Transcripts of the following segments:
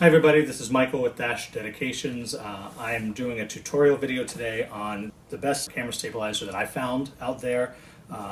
Hi everybody, this is Michael with Dash Dedications. I am doing a tutorial video today on the best camera stabilizer that I found out there.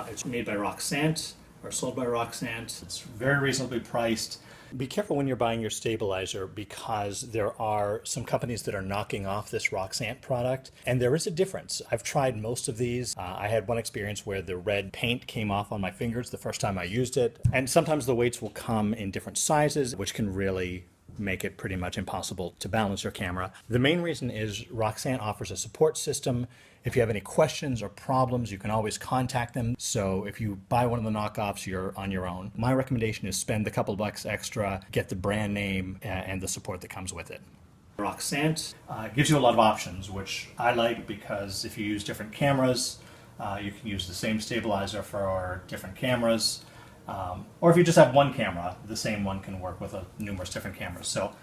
It's made by Roxant, or sold by Roxant. It's very reasonably priced. Be careful when you're buying your stabilizer because there are some companies that are knocking off this Roxant product, and there is a difference. I've tried most of these. I had one experience where the red paint came off on my fingers the first time I used it, and sometimes the weights will come in different sizes, which can really make it pretty much impossible to balance your camera. The main reason is Roxant offers a support system. If you have any questions or problems, you can always contact them. So if you buy one of the knockoffs, you're on your own. My recommendation is spend a couple bucks extra, get the brand name and the support that comes with it. Roxant gives you a lot of options, which I like because if you use different cameras, you can use the same stabilizer for different cameras. Or if you just have one camera, the same one can work with numerous different cameras. So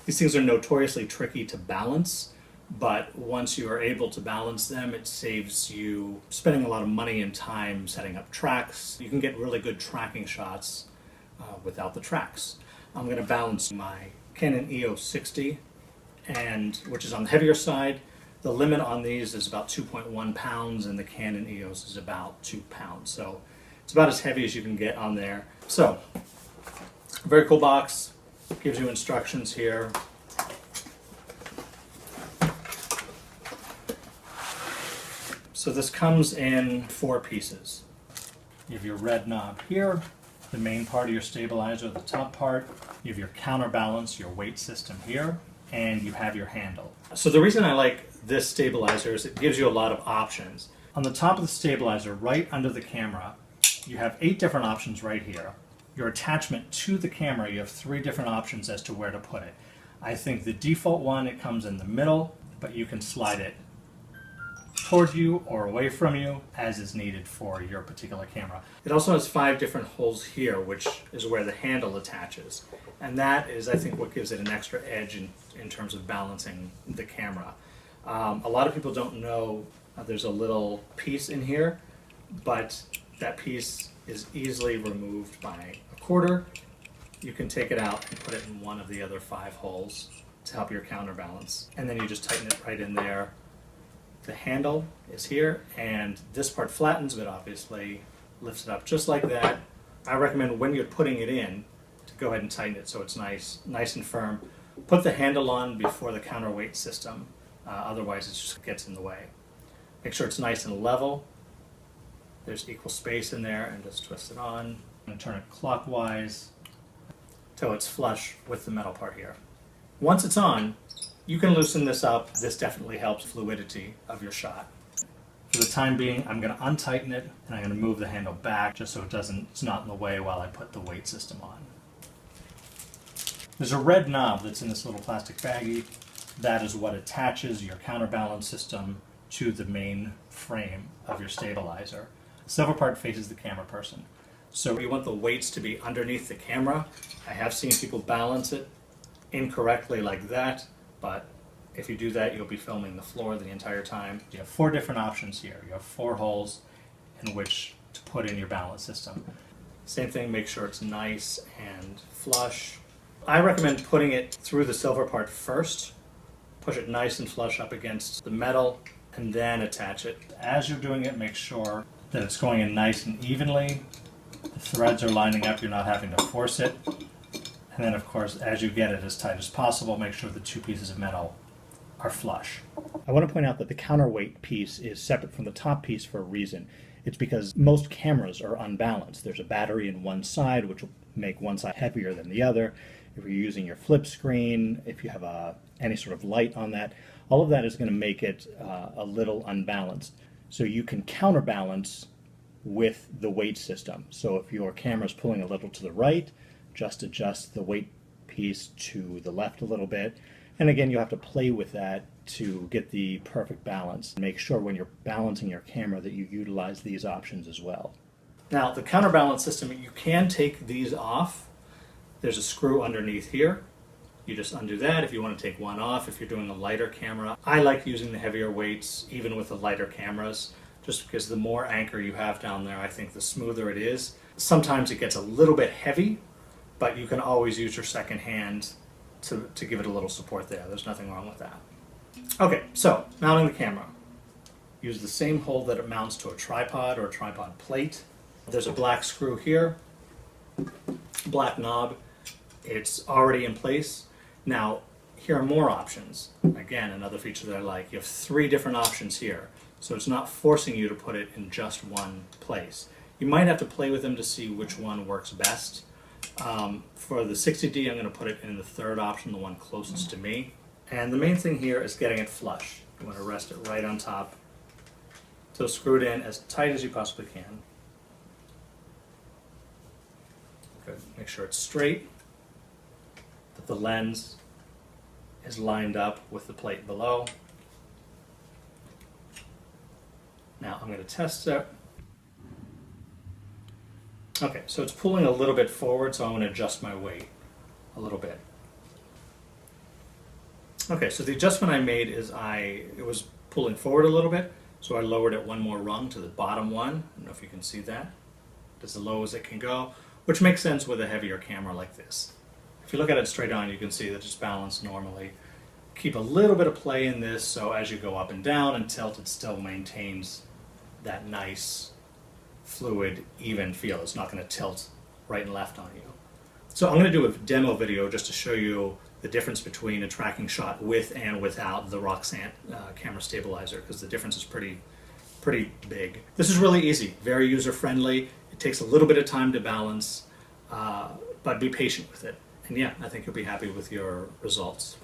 these things are notoriously tricky to balance, but once you are able to balance them, it saves you spending a lot of money and time setting up tracks. You can get really good tracking shots without the tracks. I'm going to balance my Canon EOS 60, which is on the heavier side. The limit on these is about 2.1 pounds, and the Canon EOS is about 2 pounds. So it's about as heavy as you can get on there. So, very cool box. Gives you instructions here. So this comes in 4 pieces. You have your red knob here, the main part of your stabilizer, the top part. You have your counterbalance, your weight system here, and you have your handle. So the reason I like this stabilizer is it gives you a lot of options. On the top of the stabilizer, right under the camera, you have 8 different options right here. Your attachment to the camera, you have 3 different options as to where to put it. I think the default one, it comes in the middle, but you can slide it toward you or away from you as is needed for your particular camera. It also has 5 different holes here, which is where the handle attaches. And that is, I think, what gives it an extra edge in terms of balancing the camera. A lot of people don't know there's a little piece in here, but that piece is easily removed by a quarter. You can take it out and put it in one of the other 5 holes to help your counterbalance. And then you just tighten it right in there. The handle is here, and this part flattens, but obviously lifts it up just like that. I recommend when you're putting it in to go ahead and tighten it so it's nice and firm. Put the handle on before the counterweight system, otherwise it just gets in the way. Make sure it's nice and level. There's equal space in there, and just twist it on. I'm going to turn it clockwise till it's flush with the metal part here. Once it's on, you can loosen this up. This definitely helps fluidity of your shot. For the time being, I'm going to untighten it, and I'm going to move the handle back just so it's not in the way while I put the weight system on. There's a red knob that's in this little plastic baggie. That is what attaches your counterbalance system to the main frame of your stabilizer. The silver part faces the camera person. So you want the weights to be underneath the camera. I have seen people balance it incorrectly like that, but if you do that, you'll be filming the floor the entire time. You have 4 different options here. You have 4 holes in which to put in your balance system. Same thing, make sure it's nice and flush. I recommend putting it through the silver part first. Push it nice and flush up against the metal, and then attach it. As you're doing it, make sure that it's going in nice and evenly. The threads are lining up, you're not having to force it. And then, of course, as you get it as tight as possible, make sure the 2 pieces of metal are flush. I want to point out that the counterweight piece is separate from the top piece for a reason. It's because most cameras are unbalanced. There's a battery in one side, which will make one side heavier than the other. If you're using your flip screen, if you have any sort of light on that, all of that is going to make it a little unbalanced. So you can counterbalance with the weight system. So if your camera is pulling a little to the right, just adjust the weight piece to the left a little bit. And again, you have to play with that to get the perfect balance. Make sure when you're balancing your camera that you utilize these options as well. Now, the counterbalance system, you can take these off. There's a screw underneath here. You just undo that if you want to take one off if you're doing a lighter camera. I like using the heavier weights even with the lighter cameras, just because the more anchor you have down there, I think the smoother it is. Sometimes it gets a little bit heavy, but you can always use your second hand to give it a little support there. There's nothing wrong with that. Okay, so mounting the camera. Use the same hole that it mounts to a tripod or a tripod plate. There's a black screw here, black knob. It's already in place. Now, here are more options. Again, another feature that I like. You have 3 different options here. So it's not forcing you to put it in just one place. You might have to play with them to see which one works best. For the 60D, I'm going to put it in the 3rd option, the one closest to me. And the main thing here is getting it flush. You want to rest it right on top. So screw it in as tight as you possibly can. Good. Make sure it's straight, that the lens is lined up with the plate below. Now I'm going to test it. Okay, so it's pulling a little bit forward, so I'm going to adjust my weight a little bit. Okay, so the adjustment I made is it was pulling forward a little bit, so I lowered it 1 more rung to the bottom one. I don't know if you can see that. It's as low as it can go, which makes sense with a heavier camera like this. If you look at it straight on, you can see that it's balanced normally. Keep a little bit of play in this, so as you go up and down and tilt, it still maintains that nice, fluid, even feel. It's not going to tilt right and left on you. So I'm going to do a demo video just to show you the difference between a tracking shot with and without the Roxanne camera stabilizer, because the difference is pretty big. This is really easy, very user-friendly. It takes a little bit of time to balance, but be patient with it. And yeah, I think you'll be happy with your results.